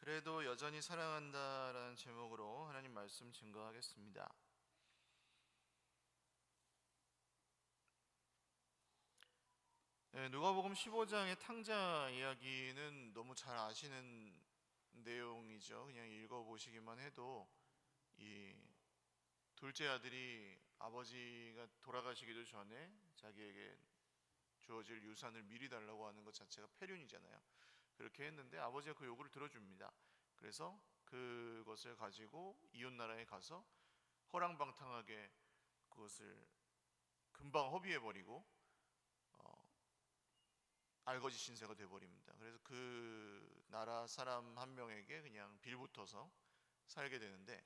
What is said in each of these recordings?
그래도 여전히 사랑한다라는 제목으로 하나님 말씀 증거하겠습니다. 누가복음 15장의 탕자 이야기는 너무 잘 아시는 내용이죠. 그냥 읽어보시기만 해도 이 둘째 아들이 아버지가 돌아가시기도 전에 자기에게 주어질 유산을 미리 달라고 하는 것 자체가 패륜이잖아요. 그렇게 했는데 아버지가 그 요구를 들어줍니다. 그래서 그것을 가지고 이웃 나라에 가서 허랑방탕하게 그것을 금방 허비해버리고 알거지 신세가 돼버립니다. 그래서 그 나라 사람 한 명에게 그냥 빌붙어서 살게 되는데,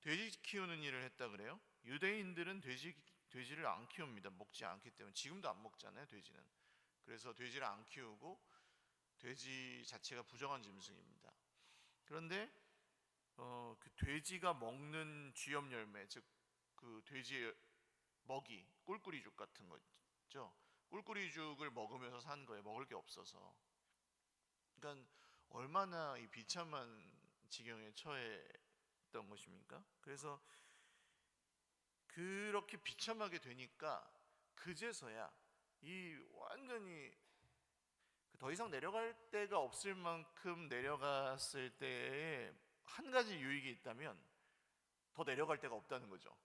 돼지 키우는 일을 했다 그래요. 유대인들은 돼지를 안 키웁니다. 먹지 않기 때문에. 지금도 안 먹잖아요, 돼지는. 그래서 돼지를 안 키우고 돼지 자체가 부정한 짐승입니다. 그런데 그 돼지가 먹는 쥐염 열매, 즉 그 돼지의 먹이, 꿀꿀이죽 같은 거 있죠. 꿀꿀이죽을 먹으면서 산 거예요. 먹을 게 없어서. 그러니까 얼마나 이 비참한 지경에 처했던 것입니까? 그래서 그렇게 비참하게 되니까 그제서야 이 완전히 더 이상 내려갈 데가 없을 만큼 내려갔을 때에 한 가지 유익이 있다면 더 내려갈 데가 없다는 거죠.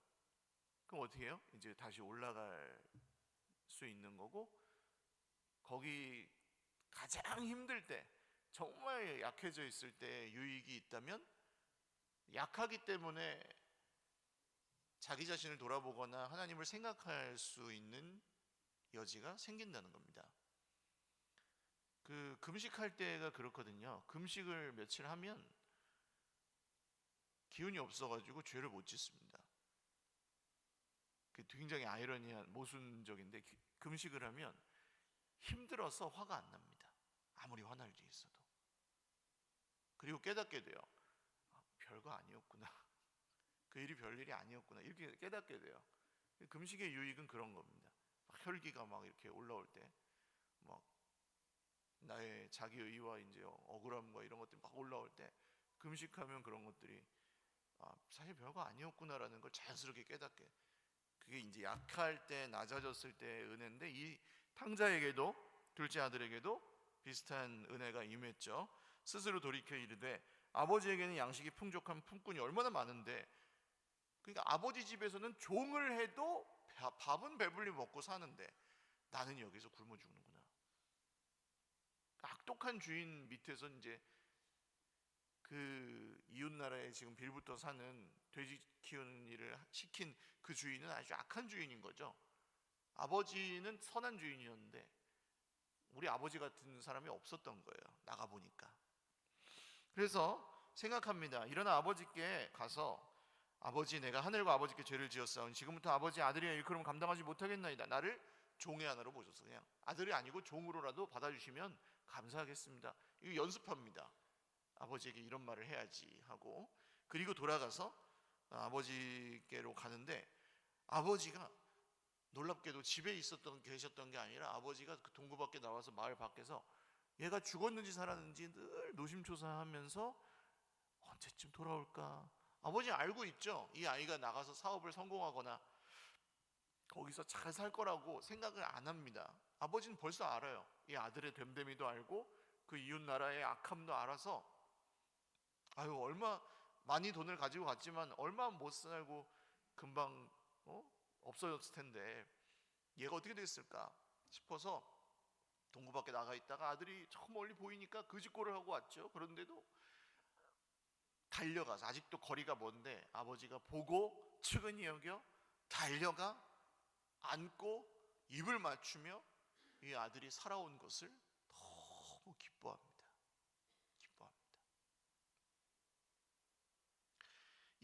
그럼 어떻게 해요? 이제 다시 올라갈 수 있는 거고, 거기 가장 힘들 때, 정말 약해져 있을 때 유익이 있다면 약하기 때문에 자기 자신을 돌아보거나 하나님을 생각할 수 있는 여지가 생긴다는 겁니다. 그 금식할 때가 그렇거든요. 금식을 며칠 하면 기운이 없어가지고 죄를 못 짓습니다. 굉장히 아이러니한 모순적인데, 금식을 하면 힘들어서 화가 안 납니다. 아무리 화날 일이 있어도. 그리고 깨닫게 돼요. 별거 아니었구나. 그 일이 별일이 아니었구나. 이렇게 깨닫게 돼요. 금식의 유익은 그런 겁니다. 혈기가 막 이렇게 올라올 때, 막 나의 자기 의와 이제 억울함과 이런 것들이 막 올라올 때 금식하면 그런 것들이 사실 별거 아니었구나라는 걸 자연스럽게 깨닫게. 그게 이제 약할 때, 낮아졌을 때의 은혜인데, 이 탕자에게도, 둘째 아들에게도 비슷한 은혜가 임했죠. 스스로 돌이켜 이르되, 아버지에게는 양식이 풍족한 품꾼이 얼마나 많은데, 그러니까 아버지 집에서는 종을 해도 밥은 배불리 먹고 사는데 나는 여기서 굶어 죽는구나. 악독한 주인 밑에서 이제 그 이웃 나라에 지금 빌붙어 사는 돼지 키우는 일을 시킨 그 주인은 아주 악한 주인인 거죠. 아버지는 선한 주인이었는데 우리 아버지 같은 사람이 없었던 거예요. 나가 보니까. 그래서 생각합니다. 일어나 아버지께 가서, 아버지, 내가 하늘과 아버지께 죄를 지었사오니 지금부터 아버지 아들의 일컬음을 감당하지 못하겠나이다. 나를 종의 하나로 보셔서, 그냥 아들이 아니고 종으로라도 받아주시면 감사하겠습니다. 이거 연습합니다. 아버지에게 이런 말을 해야지 하고. 그리고 돌아가서 아버지께로 가는데, 아버지가 놀랍게도 집에 계셨던 게 아니라 아버지가 그 동구 밖에 나와서 마을 밖에서 얘가 죽었는지 살았는지 늘 노심초사하면서 언제쯤 돌아올까. 아버지는 알고 있죠. 이 아이가 나가서 사업을 성공하거나 거기서 잘 살 거라고 생각을 안 합니다. 아버지는 벌써 알아요. 이 아들의 됨됨이도 알고 그 이웃 나라의 악함도 알아서, 얼마 많이 돈을 가지고 갔지만 얼마 못 살고 금방 없어졌을 텐데 얘가 어떻게 됐을까 싶어서 동구 밖에 나가 있다가 아들이 저 멀리 보이니까 그 짓고를 하고 왔죠. 그런데도 달려가서, 아직도 거리가 먼데 아버지가 보고 측은히 여겨 달려가 안고 입을 맞추며 이 아들이 살아온 것을 너무 기뻐합니다.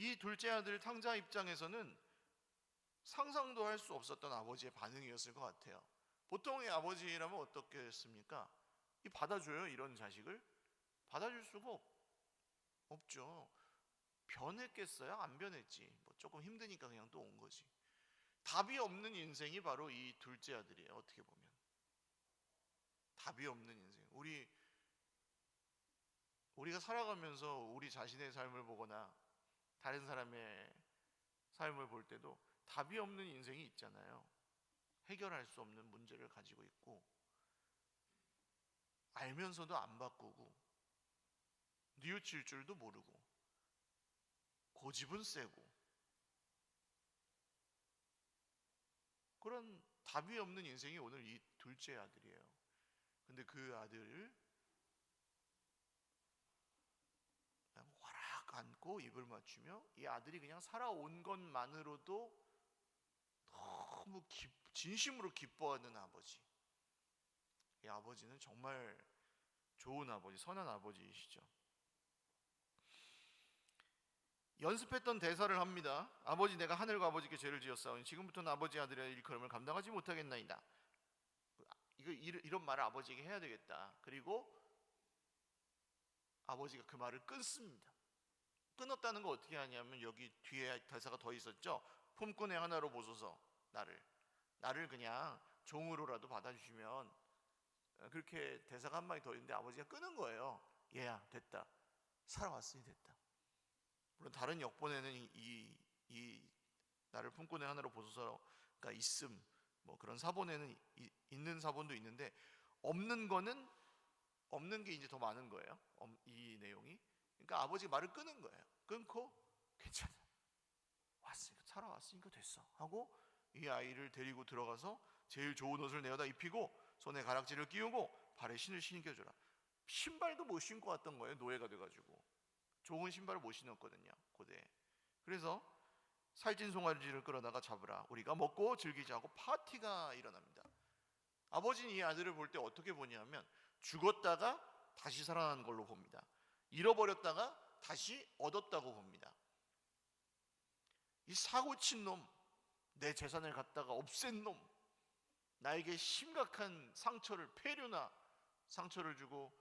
이 둘째 아들 탕자 입장에서는 상상도 할 수 없었던 아버지의 반응이었을 것 같아요. 보통의 아버지라면 어떻겠습니까? 받아줘요, 이런 자식을? 받아줄 수가 없죠. 변했겠어요? 안 변했지. 조금 힘드니까 그냥 또 온 거지. 답이 없는 인생이 바로 이 둘째 아들이에요. 어떻게 보면 답이 없는 인생. 우리 우리가 살아가면서 우리 자신의 삶을 보거나 다른 사람의 삶을 볼 때도 답이 없는 인생이 있잖아요. 해결할 수 없는 문제를 가지고 있고, 알면서도 안 바꾸고, 뉘우칠 줄도 모르고, 고집은 세고, 그런 답이 없는 인생이 오늘 이 둘째 아들이에요. 근데 그 아들을 그냥 와락 안고 입을 맞추며, 이 아들이 그냥 살아온 것만으로도 너무 진심으로 기뻐하는 아버지. 이 아버지는 정말 좋은 아버지, 선한 아버지이시죠. 연습했던 대사를 합니다. 아버지, 내가 하늘과 아버지께 죄를 지었사오니 지금부터는 아버지 아들의 일컬음을 감당하지 못하겠나이다. 이런 말을 아버지에게 해야 되겠다. 그리고 아버지가 그 말을 끊습니다. 끊었다는 거 어떻게 하냐면, 여기 뒤에 대사가 더 있었죠. 품꾼의 하나로 보소서 나를 그냥 종으로라도 받아주시면, 그렇게 대사가 한 마디 더 있는데 아버지가 끊은 거예요. 얘야, 됐다. 살아왔으니 됐다. 물론 다른 역본에는 이 나를 품꾼의 하나로 보소서가 있음, 뭐 그런 사본에는 있는 사본도 있는데, 없는 게 이제 더 많은 거예요. 이 내용이. 그러니까 아버지가 말을 끊은 거예요. 끊고 괜찮아, 왔으니까, 살아왔으니까 됐어 하고 이 아이를 데리고 들어가서 제일 좋은 옷을 내어다 입히고 손에 가락지를 끼우고 발에 신을 신겨주라. 신발도 못 신고 왔던 거예요. 노예가 돼가지고 좋은 신발을 못 신었거든요, 고대에. 그래서 살찐 송아지를 끌어다가 잡으라, 우리가 먹고 즐기자 하고 파티가 일어납니다. 아버지는 이 아들을 볼 때 어떻게 보냐면, 죽었다가 다시 살아난 걸로 봅니다. 잃어버렸다가 다시 얻었다고 봅니다. 이 사고친 놈, 내 재산을 갖다가 없앤 놈, 나에게 심각한 상처를, 폐류나 상처를 주고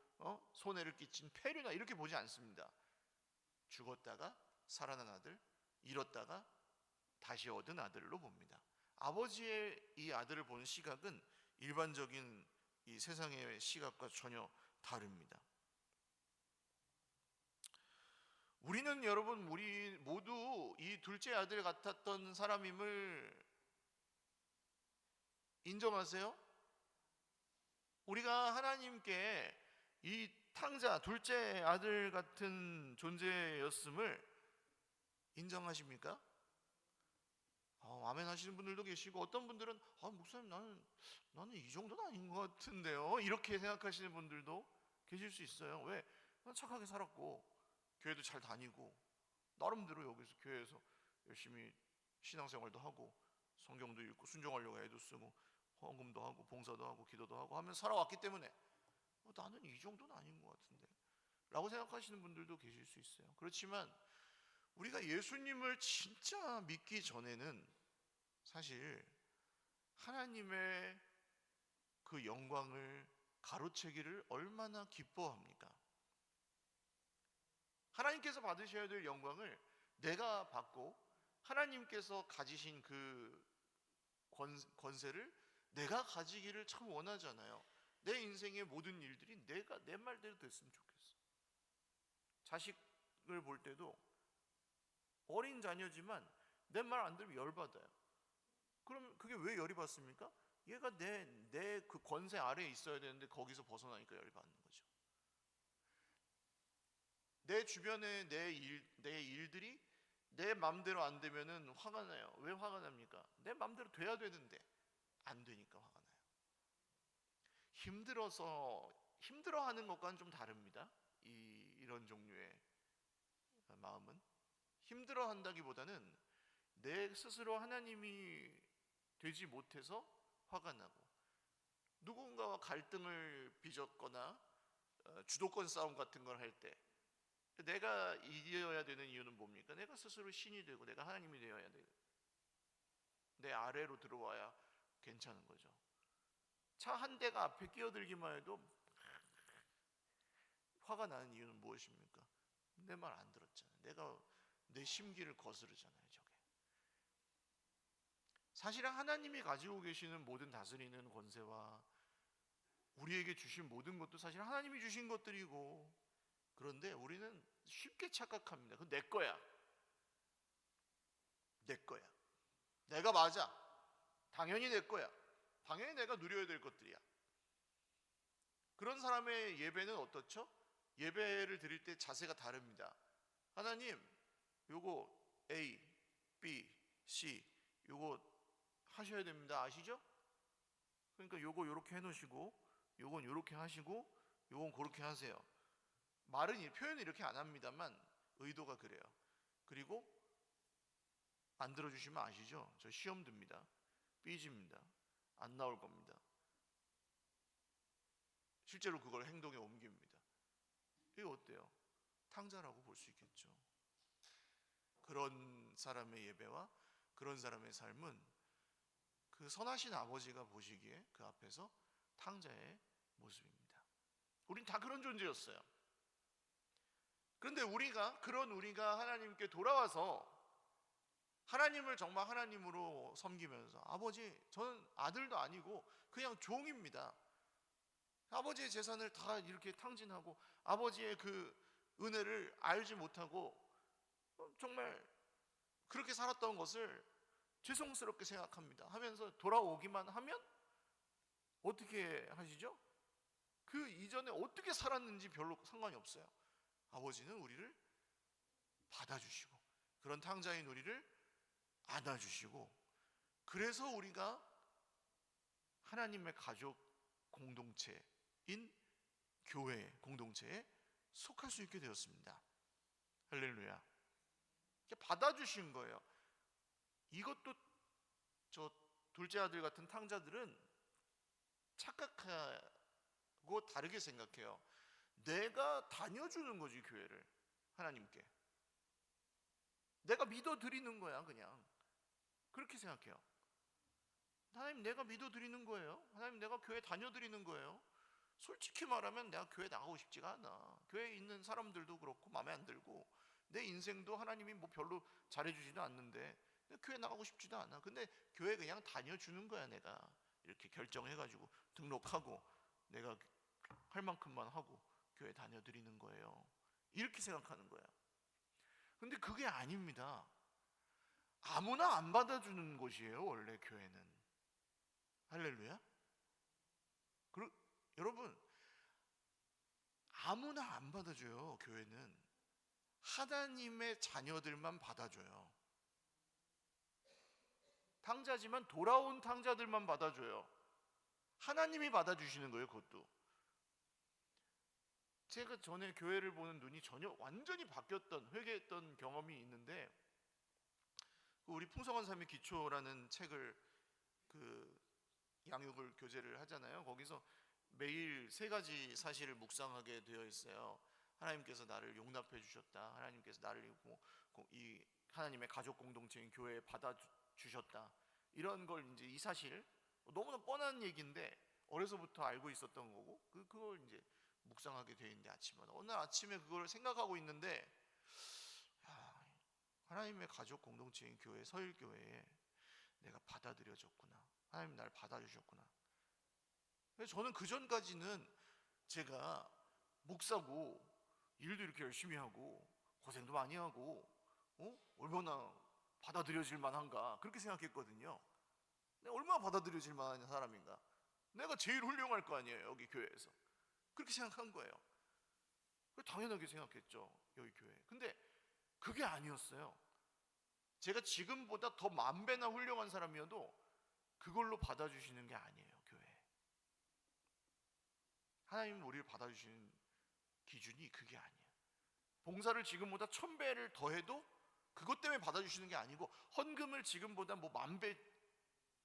손해를 끼친 폐류나, 이렇게 보지 않습니다. 죽었다가 살아난 아들, 잃었다가 다시 얻은 아들로 봅니다. 아버지의 이 아들을 보는 시각은 일반적인 이 세상의 시각과 전혀 다릅니다. 우리는, 여러분, 우리 모두 이 둘째 아들 같았던 사람임을 인정하세요? 우리가 하나님께 이 탕자, 둘째 아들 같은 존재였음을 인정하십니까? 아멘 하시는 분들도 계시고, 어떤 분들은 목사님, 나는 이 정도는 아닌 것 같은데요, 이렇게 생각하시는 분들도 계실 수 있어요. 왜? 난 착하게 살았고 교회도 잘 다니고 나름대로 여기서 교회에서 열심히 신앙생활도 하고 성경도 읽고 순종하려고 애도 쓰고 헌금도 하고 봉사도 하고 기도도 하고 하면서 살아왔기 때문에 나는 이 정도는 아닌 것 같은데 라고 생각하시는 분들도 계실 수 있어요. 그렇지만 우리가 예수님을 진짜 믿기 전에는 사실 하나님의 그 영광을 가로채기를 얼마나 기뻐합니까? 하나님께서 받으셔야 될 영광을 내가 받고, 하나님께서 가지신 그 권세를 내가 가지기를 참 원하잖아요. 내 인생의 모든 일들이 내 말대로 됐으면 좋겠어. 자식을 볼 때도 어린 자녀지만 내 말 안 들으면 열받아요. 그럼 그게 왜 열이 받습니까? 얘가 내 그 권세 아래에 있어야 되는데 거기서 벗어나니까 열이 받는 거죠. 내 주변에 내 일들이 내 맘대로 안 되면은 화가 나요. 왜 화가 납니까? 내 맘대로 돼야 되는데 안 되니까 화가 나요. 힘들어하는 것과는 좀 다릅니다. 이런 종류의 마음은 힘들어한다기보다는 내 스스로 하나님이 되지 못해서 화가 나고, 누군가와 갈등을 빚었거나 주도권 싸움 같은 걸 할 때 내가 이겨야 되는 이유는 뭡니까? 내가 스스로 신이 되고 내가 하나님이 되어야 되고 내 아래로 들어와야 괜찮은 거죠. 차 한 대가 앞에 끼어들기만 해도 화가 나는 이유는 무엇입니까? 내 말 안 들었잖아요. 내가 내 심기를 거스르잖아요. 저게 사실은 하나님이 가지고 계시는 모든 다스리는 권세와 우리에게 주신 모든 것도 사실 하나님이 주신 것들이고, 그런데 우리는 쉽게 착각합니다. 그건 내 거야. 내 거야. 내가 맞아. 당연히 내 거야. 당연히 내가 누려야 될 것들이야. 그런 사람의 예배는 어떻죠? 예배를 드릴 때 자세가 다릅니다. 하나님, 요거 A, B, C 요거 하셔야 됩니다. 아시죠? 그러니까 요거 요렇게 해놓으시고 요건 요렇게 하시고 요건 그렇게 하세요. 표현은 이렇게 안 합니다만 의도가 그래요. 그리고 안 들어주시면 아시죠? 저 시험 듭니다. 삐집니다. 안 나올 겁니다. 실제로 그걸 행동에 옮깁니다. 이게 어때요? 탕자라고 볼 수 있겠죠. 그런 사람의 예배와 그런 사람의 삶은 그 선하신 아버지가 보시기에 그 앞에서 탕자의 모습입니다. 우린 다 그런 존재였어요. 그런데 우리가 하나님께 돌아와서 하나님을 정말 하나님으로 섬기면서 아버지, 저는 아들도 아니고 그냥 종입니다. 아버지의 재산을 다 이렇게 탕진하고 아버지의 그 은혜를 알지 못하고 정말 그렇게 살았던 것을 죄송스럽게 생각합니다 하면서 돌아오기만 하면 어떻게 하시죠? 그 이전에 어떻게 살았는지 별로 상관이 없어요. 아버지는 우리를 받아주시고 그런 탕자인 우리를 안아주시고, 그래서 우리가 하나님의 가족 공동체인 교회 공동체에 속할 수 있게 되었습니다. 할렐루야. 받아주신 거예요. 이것도 저 둘째 아들 같은 탕자들은 착각하고 다르게 생각해요. 내가 다녀주는 거지, 교회를. 하나님께 내가 믿어드리는 거야. 그냥 그렇게 생각해요. 하나님, 내가 믿어드리는 거예요. 하나님, 내가 교회 다녀드리는 거예요. 솔직히 말하면 내가 교회 나가고 싶지가 않아. 교회에 있는 사람들도 그렇고 마음에 안 들고 내 인생도 하나님이 뭐 별로 잘해주지도 않는데 교회 나가고 싶지도 않아. 근데 교회 그냥 다녀주는 거야. 내가 이렇게 결정해가지고 등록하고 내가 할 만큼만 하고 교회 다녀드리는 거예요. 이렇게 생각하는 거야. 근데 그게 아닙니다. 아무나 안 받아주는 곳이에요, 원래 교회는. 할렐루야. 여러분, 아무나 안 받아줘요. 교회는 하나님의 자녀들만 받아줘요. 탕자지만 돌아온 탕자들만 받아줘요. 하나님이 받아주시는 거예요. 그것도 제가 전에 교회를 보는 눈이 완전히 바뀌었던, 회개했던 경험이 있는데, 우리 풍성한 삶의 기초라는 책을 양육을 교제를 하잖아요. 거기서 매일 3가지 사실을 묵상하게 되어 있어요. 하나님께서 나를 용납해 주셨다. 하나님께서 나를 이 하나님의 가족 공동체인 교회에 받아 주셨다. 이런 걸 이제 이 사실 너무나 뻔한 얘기인데 어려서부터 알고 있었던 거고 그걸 이제 묵상하게 되어 있는데 아침마다 어느 날 아침에 그걸 생각하고 있는데 하나님의 가족 공동체인 교회 서일교회에 내가 받아들여졌구나. 하나님 나를 받아주셨구나. 저는 그 전까지는 제가 목사고 일도 이렇게 열심히 하고 고생도 많이 하고 얼마나 받아들여질 만한가 그렇게 생각했거든요. 내가 얼마나 받아들여질 만한 사람인가. 내가 제일 훌륭할 거 아니에요, 여기 교회에서. 그렇게 생각한 거예요. 당연하게 생각했죠, 여기 교회. 근데 그게 아니었어요. 제가 지금보다 더 10,000배나 훌륭한 사람이어도 그걸로 받아주시는 게 아니에요, 교회. 하나님은 우리를 받아주시는 기준이 그게 아니에요. 봉사를 지금보다 1000배를 더해도 그것 때문에 받아주시는 게 아니고, 헌금을 지금보다 10,000배,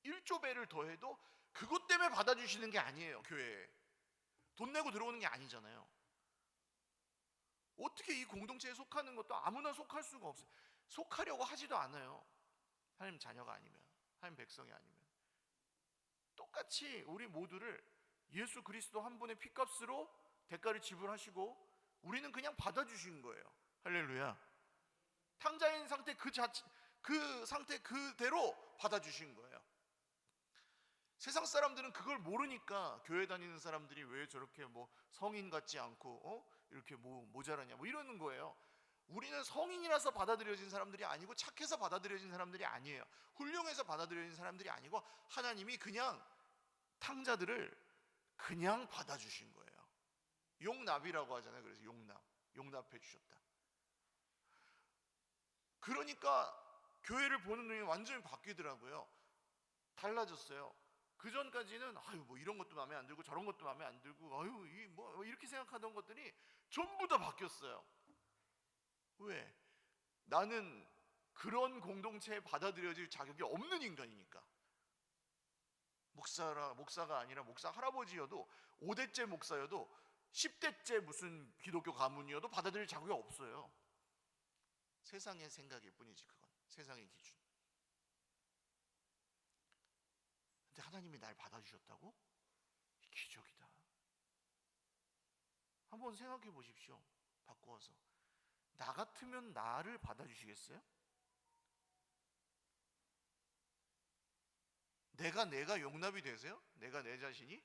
1조 배를 더해도 그것 때문에 받아주시는 게 아니에요, 교회에. 돈 내고 들어오는 게 아니잖아요. 어떻게 이 공동체에 속하는 것도 아무나 속할 수가 없어요. 속하려고 하지도 않아요. 하나님 자녀가 아니면, 하나님 백성이 아니면. 똑같이 우리 모두를 예수 그리스도 한 분의 피값으로 대가를 지불하시고 우리는 그냥 받아주신 거예요. 할렐루야. 탕자인 상태 그 상태 그대로 받아주신 거예요. 세상 사람들은 그걸 모르니까 교회 다니는 사람들이 왜 저렇게 성인 같지 않고 이렇게 뭐 모자라냐 뭐 이러는 거예요. 우리는 성인이라서 받아들여진 사람들이 아니고 착해서 받아들여진 사람들이 아니에요. 훌륭해서 받아들여진 사람들이 아니고 하나님이 그냥 탕자들을 그냥 받아주신 거예요. 용납이라고 하잖아요. 그래서 용납해 주셨다. 그러니까 교회를 보는 눈이 완전히 바뀌더라고요. 달라졌어요. 그 전까지는 아유 뭐 이런 것도 마음에 안 들고 저런 것도 마음에 안 들고 아유 이 뭐 이렇게 생각하던 것들이 전부 다 바뀌었어요. 왜? 나는 그런 공동체에 받아들여질 자격이 없는 인간이니까. 목사가 아니라 목사 할아버지여도 5대째 목사여도 10대째 무슨 기독교 가문이어도 받아들일 자격이 없어요. 세상의 생각일 뿐이지 그건. 세상의 기준. 근데 하나님이 날 받아주셨다고? 기적이다. 한번 생각해 보십시오. 바꾸어서. 나 같으면 나를 받아주시겠어요? 내가 용납이 되세요? 내가 내 자신이?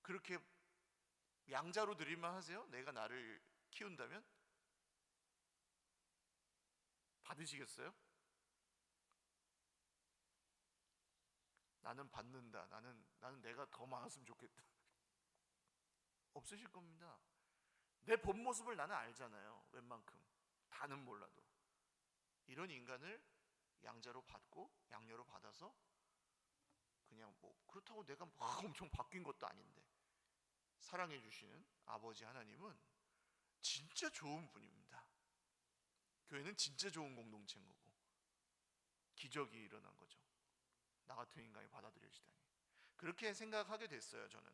그렇게 양자로 드릴만 하세요? 내가 나를 키운다면? 받으시겠어요? 나는 받는다. 나는 내가 더 많았으면 좋겠다. 없으실 겁니다. 내 본 모습을 나는 알잖아요. 웬만큼. 다는 몰라도. 이런 인간을 양자로 받고 양녀로 받아서 그냥 뭐 그렇다고 내가 막 엄청 바뀐 것도 아닌데 사랑해 주시는 아버지 하나님은 진짜 좋은 분입니다. 교회는 진짜 좋은 공동체인 거고 기적이 일어난 거죠. 나 같은 인간이 받아들여지다니. 그렇게 생각하게 됐어요. 저는.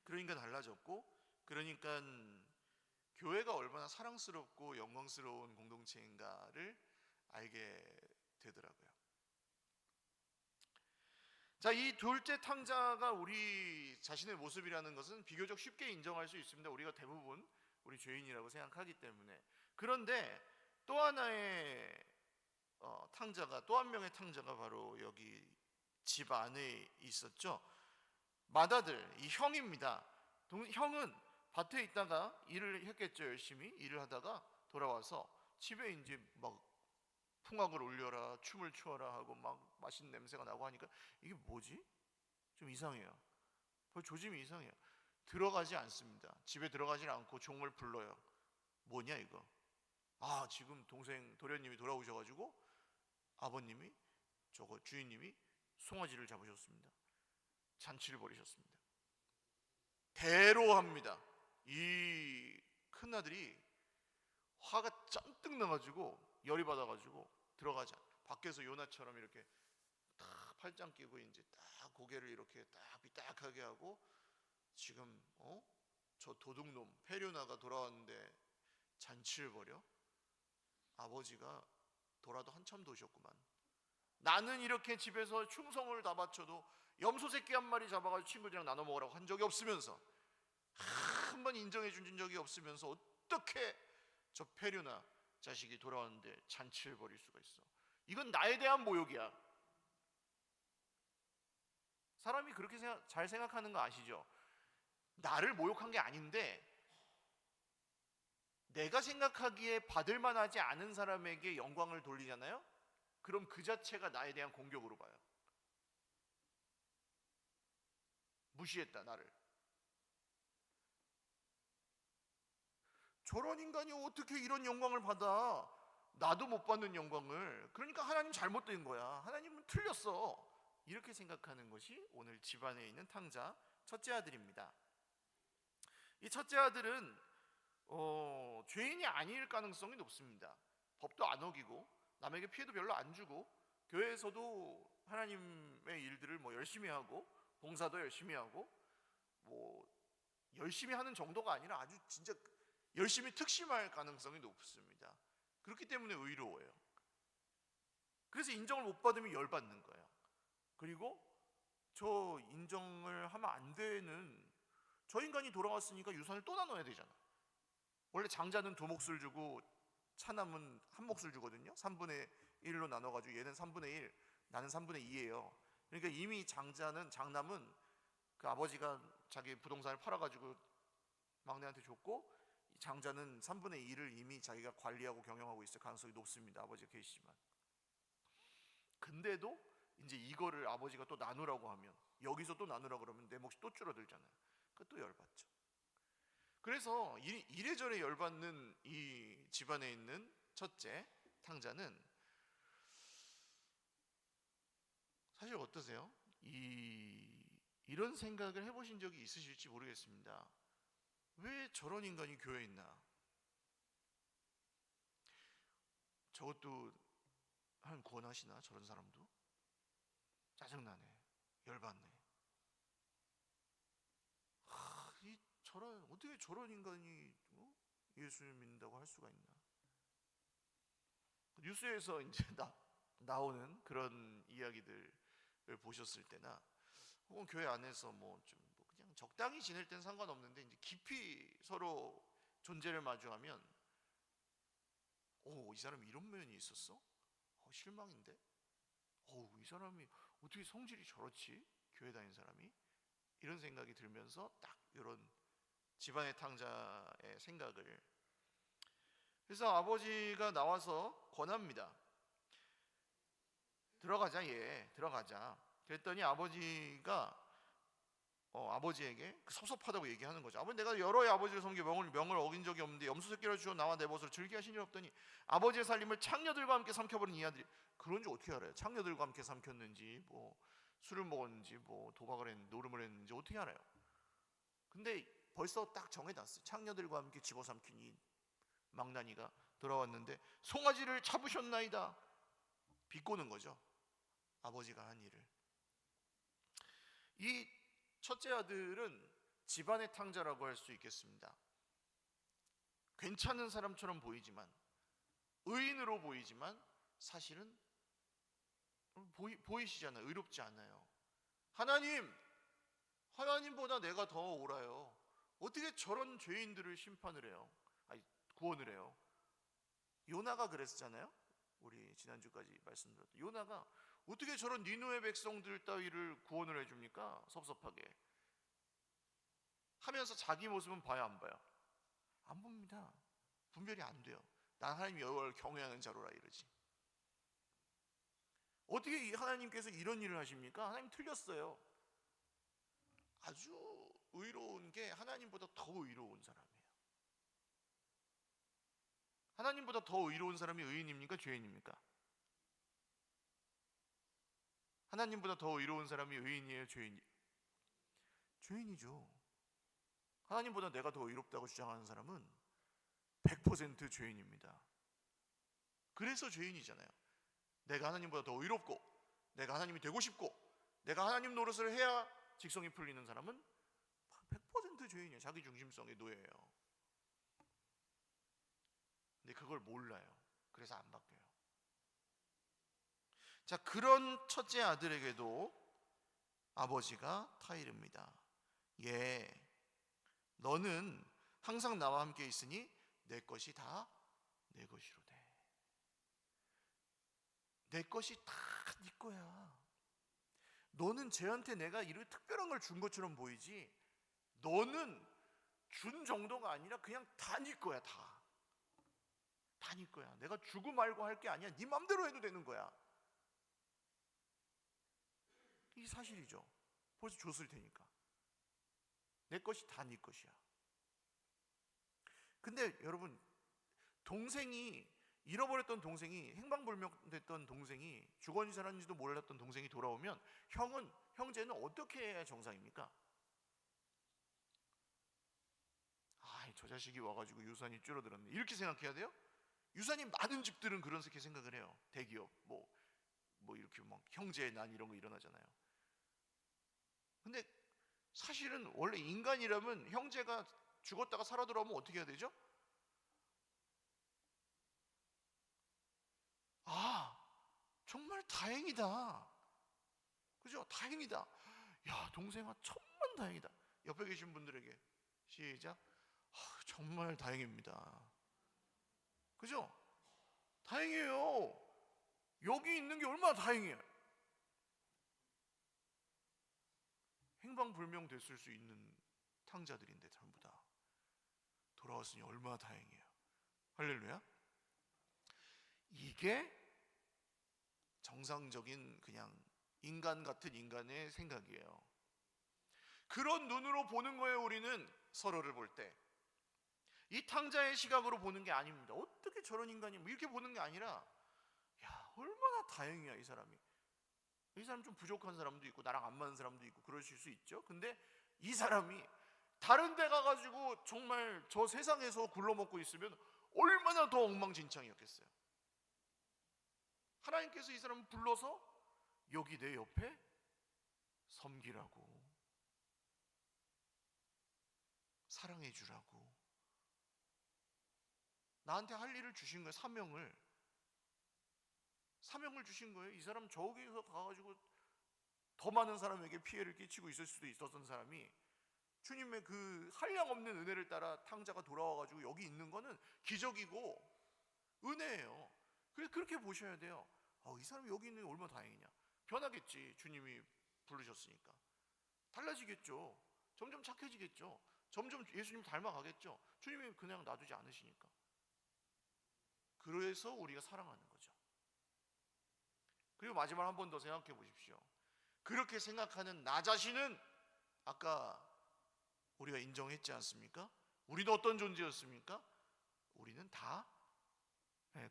그러니까 달라졌고, 그러니까 교회가 얼마나 사랑스럽고 영광스러운 공동체인가를 알게 되더라고요. 자, 이 둘째 탕자가 우리 자신의 모습이라는 것은 비교적 쉽게 인정할 수 있습니다. 우리가 대부분 우리 죄인이라고 생각하기 때문에. 그런데 또 하나의 탕자가, 또 한 명의 탕자가 바로 여기 집 안에 있었죠. 맏아들, 이 형입니다. 형은 밭에 있다가 일을 했겠죠. 열심히 일을 하다가 돌아와서 집에 이제 막 풍악을 올려라, 춤을 추어라 하고 막 맛있는 냄새가 나고 하니까 이게 뭐지? 좀 이상해요. 조짐이 이상해요. 들어가지 않습니다. 집에 들어가지 않고 종을 불러요. 뭐냐 이거? 아, 지금 도련님이 돌아오셔가지고 아버님이 주인님이 송아지를 잡으셨습니다. 잔치를 벌이셨습니다. 대로합니다. 이 큰아들이 화가 짠뜩 나가지고 열이 받아가지고 들어가지 않아. 밖에서 요나처럼 이렇게 딱 팔짱 끼고 이제 딱 고개를 이렇게 딱 삐딱하게 하고 지금 저 도둑놈 페류나가 돌아왔는데 잔치를 벌여? 아버지가 돌아도 한참 도셨구만. 나는 이렇게 집에서 충성을 다 바쳐도 염소 새끼 한 마리 잡아가지고 친구들이랑 나눠 먹으라고 한 적이 없으면서 한 번 인정해 준 적이 없으면서 어떻게 저 페류나 자식이 돌아왔는데 잔치를 벌일 수가 있어. 이건 나에 대한 모욕이야. 사람이 그렇게 잘 생각하는 거 아시죠? 나를 모욕한 게 아닌데 내가 생각하기에 받을 만하지 않은 사람에게 영광을 돌리잖아요? 그럼 그 자체가 나에 대한 공격으로 봐요. 무시했다 나를. 저런 인간이 어떻게 이런 영광을 받아? 나도 못 받는 영광을. 그러니까 하나님 잘못된 거야. 하나님은 틀렸어. 이렇게 생각하는 것이 오늘 집안에 있는 탕자 첫째 아들입니다. 이 첫째 아들은 죄인이 아닐 가능성이 높습니다. 법도 안 어기고 남에게 피해도 별로 안 주고 교회에서도 하나님의 일들을 열심히 하고 봉사도 열심히 하고 열심히 하는 정도가 아니라 아주 진짜 열심히 특심할 가능성이 높습니다. 그렇기 때문에 의로워요. 그래서 인정을 못 받으면 열받는 거예요. 그리고 저 인정을 하면 안 되는 저 인간이 돌아왔으니까 유산을 또 나눠야 되잖아. 원래 장자는 2몫을 주고 차남은 1몫을 주거든요. 3분의 1로 나눠가지고 얘는 3분의 1, 나는 3분의 2예요. 그러니까 이미 장남은 그 아버지가 자기 부동산을 팔아가지고 막내한테 줬고, 장자는 3분의 2를 이미 자기가 관리하고 경영하고 있을 가능성이 높습니다. 아버지가 계시지만. 근데도 이제 이거를 아버지가 또 나누라고 하면, 여기서 또 나누라고 그러면 내 몫이 또 줄어들잖아요. 그것도 열받죠. 그래서 이래저래 열받는 이 집안에 있는 첫째 탕자는, 사실 어떠세요? 이런 생각을 해보신 적이 있으실지 모르겠습니다. 왜 저런 인간이 교회에 있나? 저것도 하나님 구원하시나? 저런 사람도? 짜증나네, 열받네. 어떻게 저런 인간이 예수를 믿는다고 할 수가 있나? 뉴스에서 이제 나오는 그런 이야기들을 보셨을 때나, 혹은 교회 안에서 그냥 적당히 지낼 땐 상관없는데, 이제 깊이 서로 존재를 마주하면, 이 사람이 이런 면이 있었어? 실망인데? 이 사람이 어떻게 성질이 저렇지? 교회 다니는 사람이? 이런 생각이 들면서 딱 이런 집안의 탕자의 생각을. 그래서 아버지가 나와서 권합니다. 들어가자, 얘 들어가자. 그랬더니 아버지가 아버지에게 섭섭하다고 얘기하는 거죠. 아버지, 내가 여러 아버지를 섬겨 명을 어긴 적이 없는데 염소 새끼를 주어 나와 내 벗을 즐게 하신 일 없더니 아버지의 살림을 창녀들과 함께 삼켜버린 이 아들이. 그런 줄 어떻게 알아요? 창녀들과 함께 삼켰는지, 술을 먹었는지, 도박을 했는지, 노름을 했는지 어떻게 알아요? 근데 벌써 딱 정해놨어요. 창녀들과 함께 집어삼킨 이 망나니가 돌아왔는데 송아지를 잡으셨나이다. 비꼬는 거죠, 아버지가 한 일을. 이 첫째 아들은 집안의 탕자라고 할 수 있겠습니다. 괜찮은 사람처럼 보이지만, 의인으로 보이지만 사실은 보이시잖아요. 의롭지 않아요. 하나님보다 내가 더 옳아요. 어떻게 저런 죄인들을 심판을 해요? 구원을 해요. 요나가 그랬잖아요. 우리 지난주까지 말씀드렸던 요나가 어떻게 저런 니느웨 백성들 따위를 구원을 해줍니까? 섭섭하게 하면서 자기 모습은 봐야 안 봐요? 안 봅니다. 분별이 안 돼요. 난 하나님 여호와를 경외하는 자로라 이러지. 어떻게 하나님께서 이런 일을 하십니까? 하나님 틀렸어요. 아주 의로운 게 하나님보다 더 의로운 사람이에요. 하나님보다 더 의로운 사람이 의인입니까? 죄인입니까? 하나님보다 더 의로운 사람이 의인이에요? 죄인이죠. 하나님보다 내가 더 의롭다고 주장하는 사람은 100% 죄인입니다. 그래서 죄인이잖아요. 내가 하나님보다 더 의롭고, 내가 하나님이 되고 싶고, 내가 하나님 노릇을 해야 직성이 풀리는 사람은 100% 죄인이에요. 자기 중심성의 노예예요. 근데 그걸 몰라요. 그래서 안 바뀌어요. 자, 그런 첫째 아들에게도 아버지가 타이릅니다. 너는 항상 나와 함께 있으니 내 것이 다 내 것이로 돼. 내 것이 다 네 거야. 너는 쟤한테 내가 이런 특별한 걸 준 것처럼 보이지, 너는 준 정도가 아니라 그냥 다 네 거야. 다 네 거야. 내가 주고 말고 할 게 아니야. 네 맘대로 해도 되는 거야. 이게 사실이죠. 벌써 줬을 테니까. 내 것이 다 네 것이야. 근데 여러분, 잃어버렸던 동생이, 행방불명됐던 동생이, 주거니 살았는지도 몰랐던 동생이 돌아오면 형제는 어떻게 해야 정상입니까? 저 자식이 와가지고 유산이 줄어들었네, 이렇게 생각해야 돼요? 유산이 많은 집들은 그렇게 생각을 해요. 대기업 이렇게 막 형제 난 이런 거 일어나잖아요. 근데 사실은 원래 인간이라면 형제가 죽었다가 살아 돌아오면 어떻게 해야 되죠? 정말 다행이다. 그죠? 다행이다. 야, 동생아, 천만 다행이다. 옆에 계신 분들에게 시작. 정말 다행입니다. 그죠? 다행이에요. 여기 있는 게 얼마나 다행이에요. 행방불명 됐을 수 있는 탕자들인데 전부 다. 돌아왔으니 얼마나 다행이에요. 할렐루야. 이게 정상적인 그냥 인간 같은 인간의 생각이에요. 그런 눈으로 보는 거예요. 우리는 서로를 볼 때 이 탕자의 시각으로 보는 게 아닙니다. 어떻게 저런 인간이 뭐 이렇게 보는 게 아니라, 야, 얼마나 다행이야 이 사람이. 이 사람 좀 부족한 사람도 있고 나랑 안 맞는 사람도 있고 그러실 수 있죠. 근데 이 사람이 다른 데 가가지고 정말 저 세상에서 굴러먹고 있으면 얼마나 더 엉망진창이었겠어요. 하나님께서 이 사람을 불러서 여기 내 옆에 섬기라고, 사랑해 주라고, 나한테 할 일을 주신 거예요. 사명을 주신 거예요. 이 사람 저기서 가가지고 더 많은 사람에게 피해를 끼치고 있을 수도 있었던 사람이 주님의 그 한량없는 은혜를 따라 탕자가 돌아와가지고 여기 있는 거는 기적이고 은혜예요. 그래서 그렇게 보셔야 돼요. 이 사람이 여기 있는 게 얼마나 다행이냐. 변하겠지. 주님이 부르셨으니까 달라지겠죠. 점점 착해지겠죠. 점점 예수님 닮아가겠죠. 주님이 그냥 놔두지 않으시니까. 그래서 우리가 사랑하는 거죠. 그리고 마지막 한 번 더 생각해 보십시오. 그렇게 생각하는 나 자신은 아까 우리가 인정했지 않습니까? 우리도 어떤 존재였습니까? 우리는 다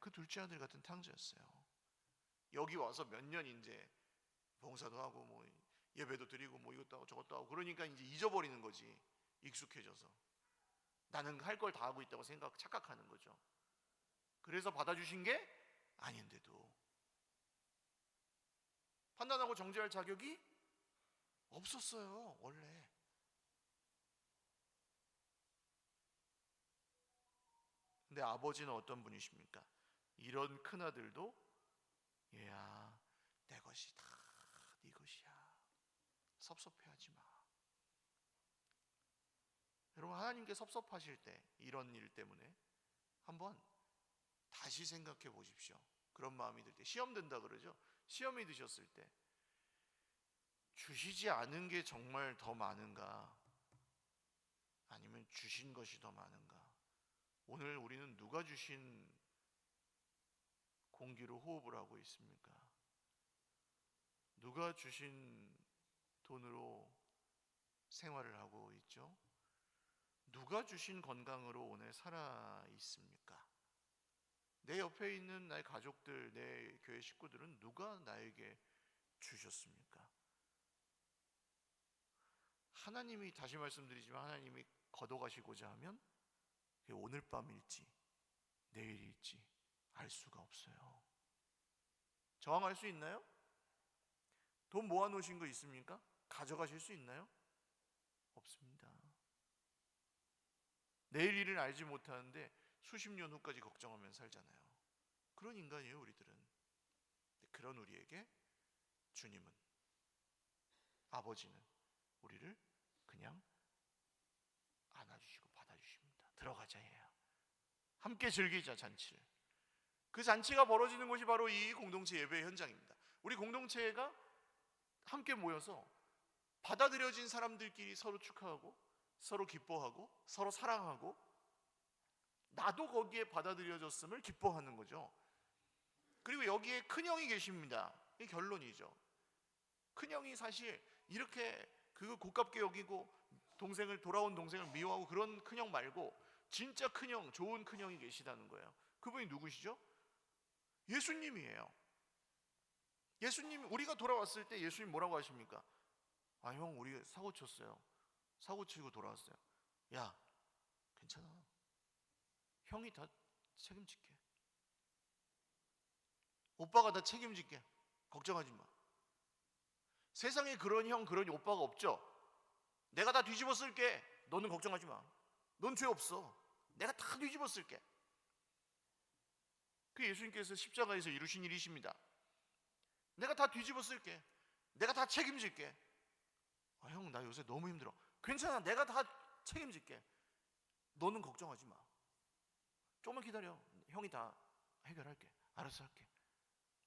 그 둘째 아들 같은 탕자였어요. 여기 와서 몇 년 이제 봉사도 하고 뭐 예배도 드리고 뭐 이것도 하고 저것도 하고 그러니까 이제 잊어버리는 거지. 익숙해져서 나는 할 걸 다 하고 있다고 착각하는 거죠. 그래서 받아주신 게 아닌데도 판단하고 정죄할 자격이 없었어요. 원래. 근데 아버지는 어떤 분이십니까? 이런 큰아들도 얘야 내 것이 다 네 것이야, 섭섭해하지 마. 여러분, 하나님께 섭섭하실 때 이런 일 때문에 한번 다시 생각해 보십시오. 그런 마음이 들 때, 시험 든다 그러죠. 시험이 드셨을 때 주시지 않은 게 정말 더 많은가, 아니면 주신 것이 더 많은가? 오늘 우리는 누가 주신 공기로 호흡을 하고 있습니까? 누가 주신 돈으로 생활을 하고 있죠? 누가 주신 건강으로 오늘 살아 있습니까? 내 옆에 있는 나의 가족들, 내 교회 식구들은 누가 나에게 주셨습니까? 하나님이, 다시 말씀드리지만 하나님이 걷어가시고자 하면 오늘 밤일지 내일일지 알 수가 없어요. 저항할 수 있나요? 돈 모아놓으신 거 있습니까? 가져가실 수 있나요? 없습니다. 내일 일을 알지 못하는데 수십 년 후까지 걱정하면 살잖아요. 그런 인간이에요, 우리들은. 그런 우리에게 주님은, 아버지는 우리를 그냥 안아주시고 받아주십니다. 들어가자 얘야. 함께 즐기자 잔치를. 그 잔치가 벌어지는 곳이 바로 이 공동체 예배 현장입니다. 우리 공동체가 함께 모여서 받아들여진 사람들끼리 서로 축하하고 서로 기뻐하고 서로 사랑하고, 나도 거기에 받아들여졌음을 기뻐하는 거죠. 그리고 여기에 큰형이 계십니다. 이게 결론이죠. 큰형이 사실 이렇게 그거 고깝게 여기고 돌아온 동생을 미워하고 그런 큰형 말고 진짜 큰형, 좋은 큰형이 계시다는 거예요. 그분이 누구시죠? 예수님이에요. 예수님, 우리가 돌아왔을 때 예수님 뭐라고 하십니까? 형, 우리 사고 쳤어요. 사고 치고 돌아왔어요. 야, 괜찮아. 형이 다 책임질게. 오빠가 다 책임질게. 걱정하지 마. 세상에 그런 형, 그런 오빠가 없죠. 내가 다 뒤집어 쓸게. 너는 걱정하지 마. 넌 죄 없어. 내가 다 뒤집어 쓸게. 그 예수님께서 십자가에서 이루신 일이십니다. 내가 다 뒤집어 쓸게. 내가 다 책임질게. 형, 나 요새 너무 힘들어. 괜찮아. 내가 다 책임질게. 너는 걱정하지 마. 조금만 기다려. 형이 다 해결할게. 알아서 할게.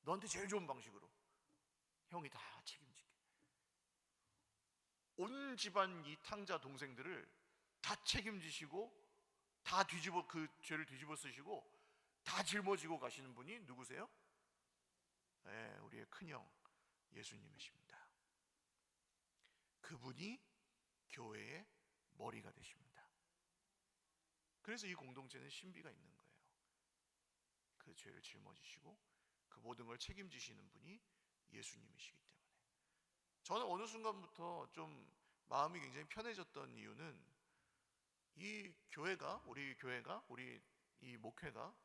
너한테 제일 좋은 방식으로 형이 다 책임질게. 온 집안 이 탕자 동생들을 다 책임지시고 다 뒤집어 그 죄를 뒤집어 쓰시고 다 짊어지고 가시는 분이 누구세요? 네, 우리의 큰형 예수님이십니다. 그분이 교회의 머리가 되십니다. 그래서 이 공동체는 신비가 있는 거예요. 그 죄를 짊어지시고 그 모든 걸 책임지시는 분이 예수님이시기 때문에. 저는 어느 순간부터 좀 마음이 굉장히 편해졌던 이유는 이 교회가, 우리 이 목회가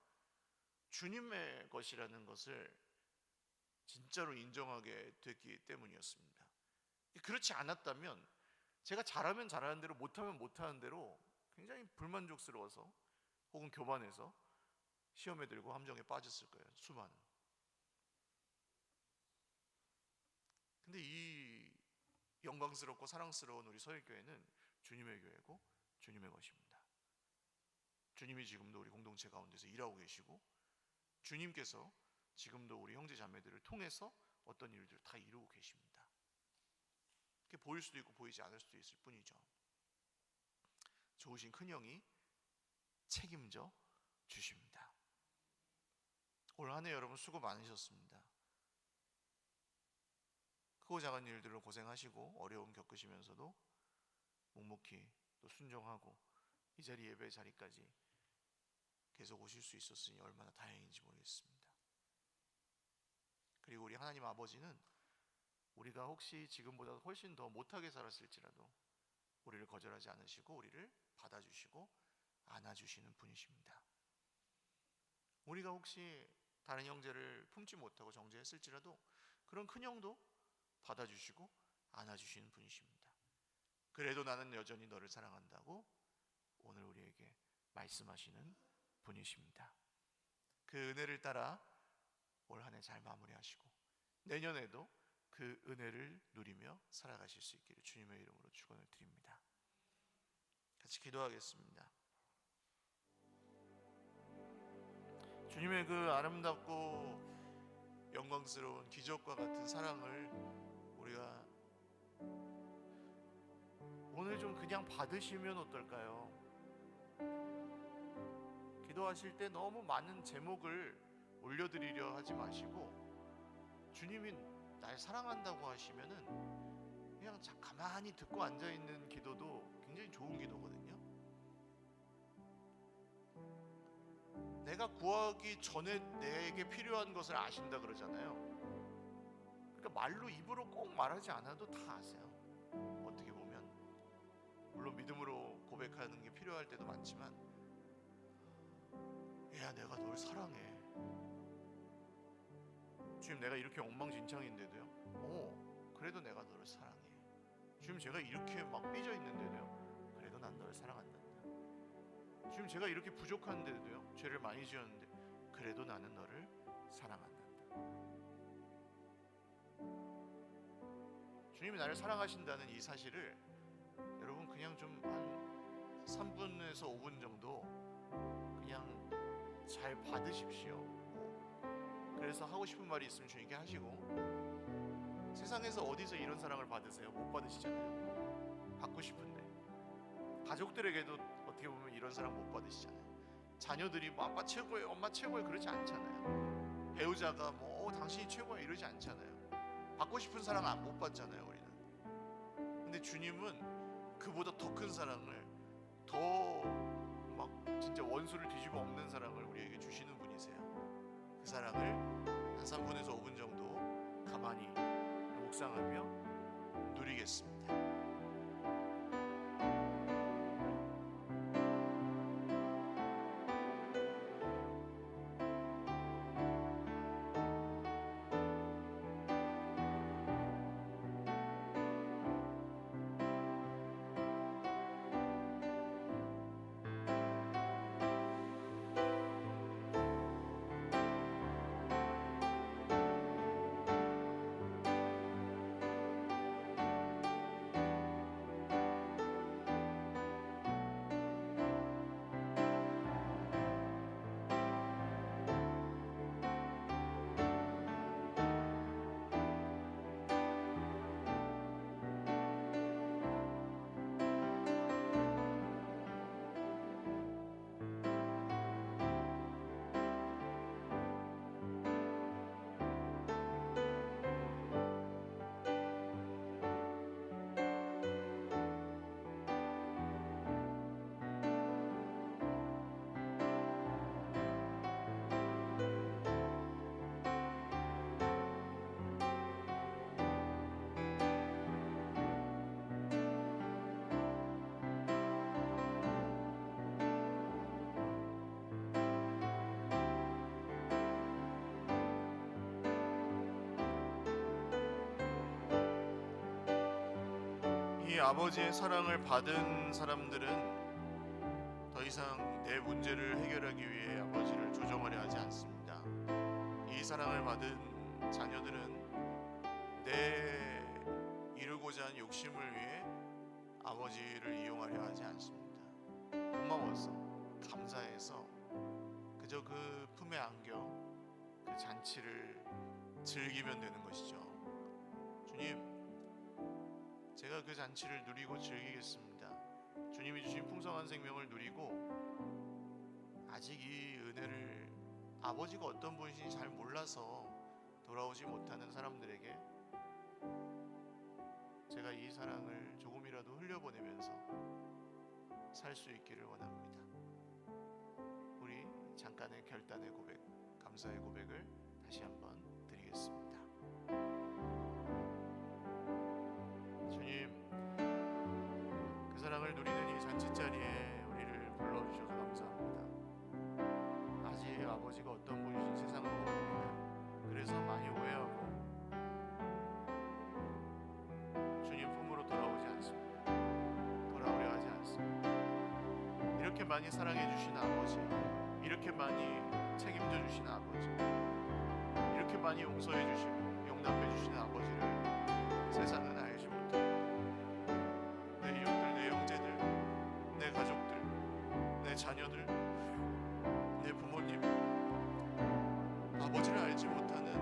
주님의 것이라는 것을 진짜로 인정하게 됐기 때문이었습니다. 그렇지 않았다면 제가 잘하면 잘하는 대로, 못하면 못하는 대로 굉장히 불만족스러워서 혹은 교만해서 시험에 들고 함정에 빠졌을 거예요. 수많은. 근데 이 영광스럽고 사랑스러운 우리 서일교회는 주님의 교회고 주님의 것입니다. 주님이 지금도 우리 공동체 가운데서 일하고 계시고 주님께서 지금도 우리 형제 자매들을 통해서 어떤 일들을 다 이루고 계십니다. 그게 보일 수도 있고 보이지 않을 수도 있을 뿐이죠. 좋으신 큰형이 책임져 주십니다. 올 한 해 여러분 수고 많으셨습니다. 크고 작은 일들로 고생하시고 어려움 겪으시면서도 묵묵히 또 순종하고 이 자리 예배 자리까지 계속 오실 수 있었으니 얼마나 다행인지 모르겠습니다. 그리고 우리 하나님 아버지는 우리가 혹시 지금보다 훨씬 더 못하게 살았을지라도 우리를 거절하지 않으시고 우리를 받아주시고 안아주시는 분이십니다. 우리가 혹시 다른 형제를 품지 못하고 정죄했을지라도 그런 큰형도 받아주시고 안아주시는 분이십니다. 그래도 나는 여전히 너를 사랑한다고 오늘 우리에게 말씀하시는 분이십니다. 그 은혜를 따라 올 한 해 잘 마무리하시고 내년에도 그 은혜를 누리며 살아가실 수 있기를 주님의 이름으로 축원을 드립니다. 같이 기도하겠습니다. 주님의 그 아름답고 영광스러운 기적과 같은 사랑을 우리가 오늘 좀 그냥 받으시면 어떨까요? 기도하실 때 너무 많은 제목을 올려드리려 하지 마시고 주님이 날 사랑한다고 하시면은 그냥 가만히 듣고 앉아있는 기도도 굉장히 좋은 기도거든요. 내가 구하기 전에 내게 필요한 것을 아신다 그러잖아요. 그러니까 말로 입으로 꼭 말하지 않아도 다 아세요. 어떻게 보면 물론 믿음으로 고백하는 게 필요할 때도 많지만 야 내가 널 사랑해. 주님 내가 이렇게 엉망진창인데도요 그래도 내가 너를 사랑해. 주님 제가 이렇게 막 삐져 있는데도요 그래도 난 너를 사랑한단다. 주님 제가 이렇게 부족한데도요 죄를 많이 지었는데 그래도 나는 너를 사랑한단다. 주님이 나를 사랑하신다는 이 사실을 여러분 그냥 좀 한 3분에서 5분 정도 그냥 잘 받으십시오. 그래서 하고 싶은 말이 있으면 주님께 하시고 세상에서 어디서 이런 사랑을 받으세요? 못 받으시잖아요. 받고 싶은데 가족들에게도 어떻게 보면 이런 사랑 못 받으시잖아요. 자녀들이 뭐 아빠 최고예요, 엄마 최고예요 그러지 않잖아요. 배우자가 뭐 당신이 최고야 이러지 않잖아요. 받고 싶은 사랑 안 못 받잖아요 우리는. 근데 주님은 그보다 더 큰 사랑을 더 막 진짜 원수를 뒤집어 엎는 사랑을 우리에게 주시는 분이세요. 그 사랑을 한 3분에서 5분 정도 가만히 묵상하며 누리겠습니다. 이 아버지의 사랑을 받은 사람들은 더 이상 내 문제를 해결하기 위해 아버지를 조정하려 하지 않습니다. 이 사랑을 받은 자녀들은 내 이루고자 하는 욕심을 위해 아버지를 이용하려 하지 않습니다. 고마워서, 감사해서 그저 그 품에 안겨 그 잔치를 즐기면 되는 것이죠. 주님, 제가 그 잔치를 누리고 즐기겠습니다. 주님이 주신 풍성한 생명을 누리고 아직 이 은혜를 아버지가 어떤 분이신지 잘 몰라서 돌아오지 못하는 사람들에게 제가 이 사랑을 조금이라도 흘려보내면서 살 수 있기를 원합니다. 우리 잠깐의 결단의 고백, 감사의 고백을 다시 한번 드리겠습니다. 주님, 그 사랑을 누리는 이 잔치자리에 우리를 불러주셔서 감사합니다. 아직 아버지가 어떤 분이신 세상을 모릅니다. 그래서 많이 오해하고 주님 품으로 돌아오지 않습니다. 돌아오려 하지 않습니다. 이렇게 많이 사랑해 주신 아버지, 이렇게 많이 책임져 주신 아버지, 이렇게 많이 용서해 주시고 용납해 주시는 아버지를 세상은 알지 못합니다. 내 이웃들, 내 형제들, 내 가족들, 내 자녀들, 내 부모님, 아버지를 알지 못하는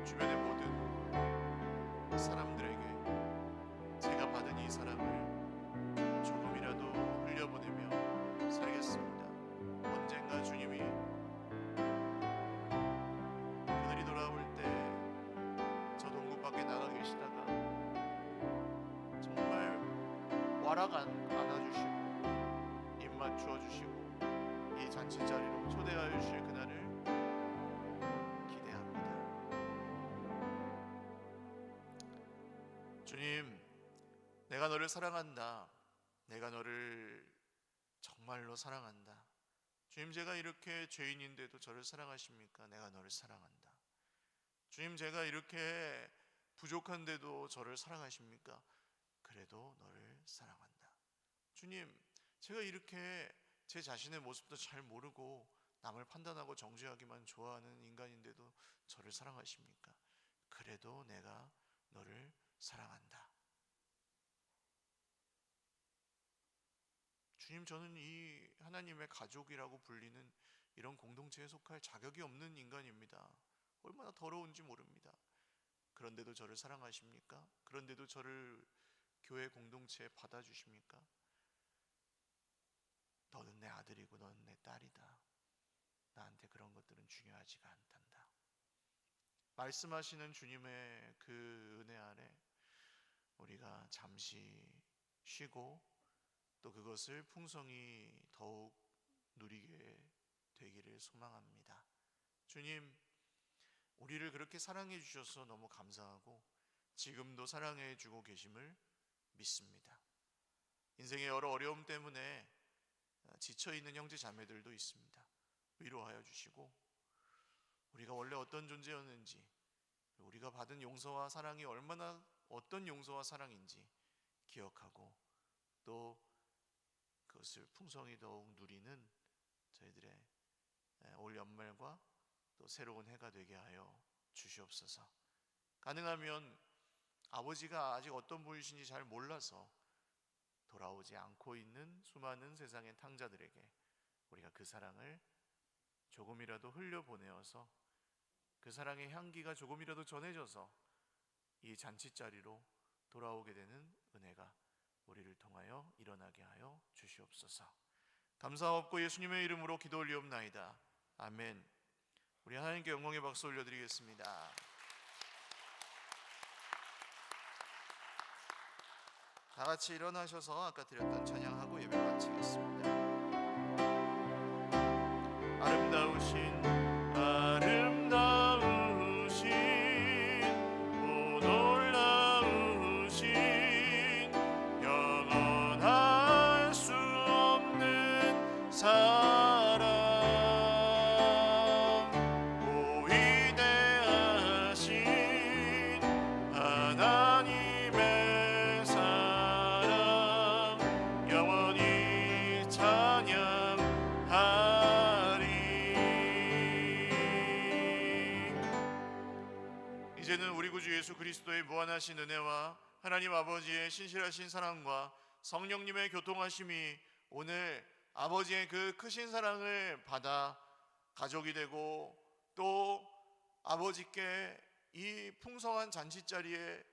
주변의 모든 사람들에게 제가 받은 이 사랑을 조금이라도 흘려보내며 살겠습니다. 언젠가 주님이 그들이 돌아올 때 저 동굴 밖에 나가 계시다가 정말 와락 안아주시고 입 맞추어 주시고 이 잔치자리로 초대하여 주실 그날을 기대합니다. 주님, 내가 너를 사랑한다. 내가 너를 정말로 사랑한다. 주님, 제가 이렇게 죄인인데도 저를 사랑하십니까? 내가 너를 사랑한다. 주님, 제가 이렇게 부족한데도 저를 사랑하십니까? 그래도 너를 사랑한다. 주님, 제가 이렇게 제 자신의 모습도 잘 모르고 남을 판단하고 정죄하기만 좋아하는 인간인데도 저를 사랑하십니까? 그래도 내가 너를 사랑한다. 주님, 저는 이 하나님의 가족이라고 불리는 이런 공동체에 속할 자격이 없는 인간입니다. 얼마나 더러운지 모릅니다. 그런데도 저를 사랑하십니까? 그런데도 저를 교회 공동체에 받아주십니까? 너는 내 아들이고 너는 내 딸이다. 나한테 그런 것들은 중요하지가 않단다. 말씀하시는 주님의 그 은혜 아래 우리가 잠시 쉬고 또 그것을 풍성히 더욱 누리게 되기를 소망합니다. 주님, 우리를 그렇게 사랑해 주셔서 너무 감사하고 지금도 사랑해 주고 계심을 믿습니다. 인생의 여러 어려움 때문에 지쳐있는 형제 자매들도 있습니다. 위로하여 주시고 우리가 원래 어떤 존재였는지, 우리가 받은 용서와 사랑이 얼마나 어떤 용서와 사랑인지 기억하고 또 그것을 풍성히 더욱 누리는 저희들의 올 연말과 또 새로운 해가 되게 하여 주시옵소서. 가능하면 아버지가 아직 어떤 분이신지 잘 몰라서 돌아오지 않고 있는 수많은 세상의 탕자들에게 우리가 그 사랑을 조금이라도 흘려보내어서 그 사랑의 향기가 조금이라도 전해져서 이 잔치자리로 돌아오게 되는 은혜가 우리를 통하여 일어나게 하여 주시옵소서. 감사하옵고 예수님의 이름으로 기도 올리옵나이다. 아멘. 우리 하나님께 영광의 박수 올려드리겠습니다. 다 같이 일어나셔서 아까 드렸던 찬양하고 예배 마치겠습니다. 아름다우신 오 놀라우신 영원할 수 없는 사랑, 오 위대하신 하나님의 사랑, 구주 예수 그리스도의 무한하신 은혜와 하나님 아버지의 신실하신 사랑과 성령님의 교통하심이 오늘 아버지의 그 크신 사랑을 받아 가족이 되고 또 아버지께 이 풍성한 잔치자리에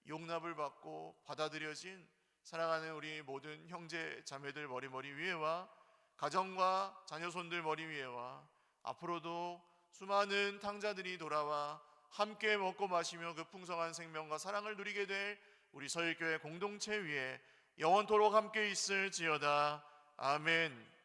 용납을 받고 받아들여진 사랑하는 우리 모든 형제 자매들 머리 위에와 가정과 자녀손들 머리 위에와 앞으로도 수많은 탕자들이 돌아와 함께 먹고 마시며 그 풍성한 생명과 사랑을 누리게 될 우리 서일교회 공동체 위에 영원토록 함께 있을지어다. 아멘.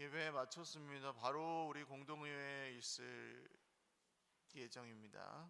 예배 마쳤습니다. 바로 우리 공동의회에 있을 예정입니다.